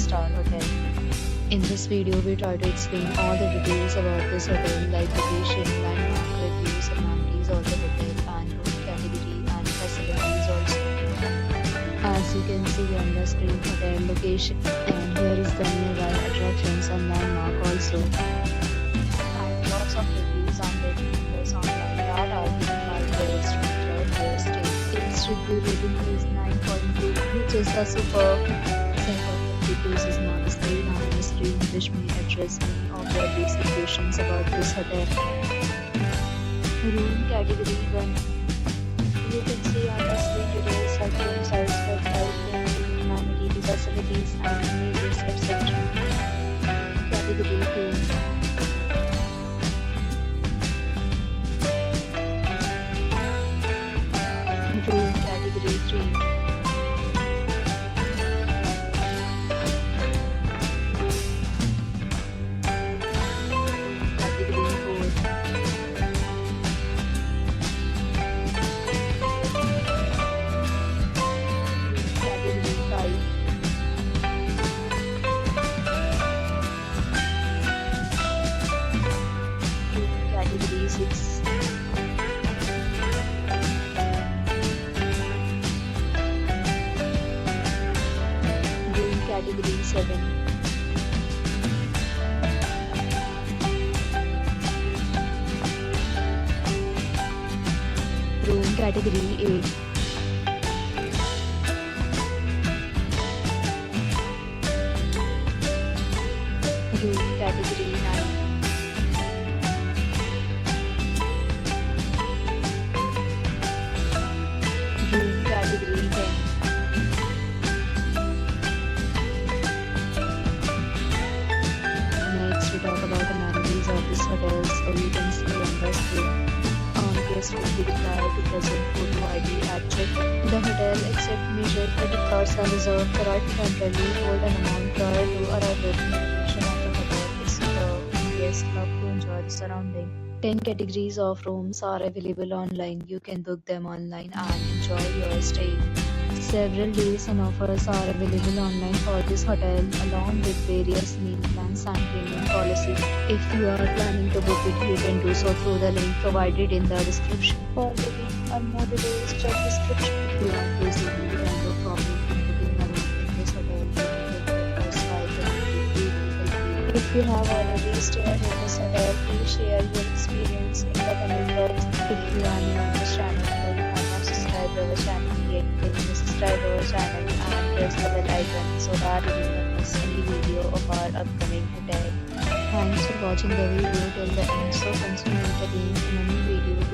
5-star hotel. In this video, we try to explain all the details about this hotel like location, landmark, reviews, amenities of the hotel, and room category and facilities also. As you can see on the screen, hotel location, and here is the nearby attractions and landmark also. And lots of reviews and reviews online that are given by guests to enjoy their stay. Its review rating is 9.2, which is the superb. Set of reviews is not displayed on the screen, which may address many of the basic questions about this hotel. Room category 1. You can see on the screen details like room size, bed type, amenity, facilities, and images, etc. Category 2. Room category 3. Category 6. Room category 7. Room category 8. Room category 9. Room category 10. Next, we talk about amenities of this hotel. So you can see on the screen. All guests will be required to present photo ID at check-in. The hotel accepts major credit cards and reserve the right to temporarily hold an amount prior to arrival. In addition of the hotel is superb, and guests love to enjoy the surrounding. 10 categories of rooms are available online. You can book them online and enjoy your stay. Several deals and offers are available online for this hotel, along with various meal plans and payment policies. If you are planning to book it, you can do so through the link provided in the description. For booking or more details, check description. If you are facing any kind of problem in booking a room in this hotel, you can click the swipe and we will help you. If you have already stayed in this hotel, please share your experience in the comment box. If you are new on this channel or you have not subscribed our channel yet, then subscribe our channel and press the bell icon so that you will not miss any video of our upcoming hotel. Thanks for watching the video till the end. So continue entertaining in a new video.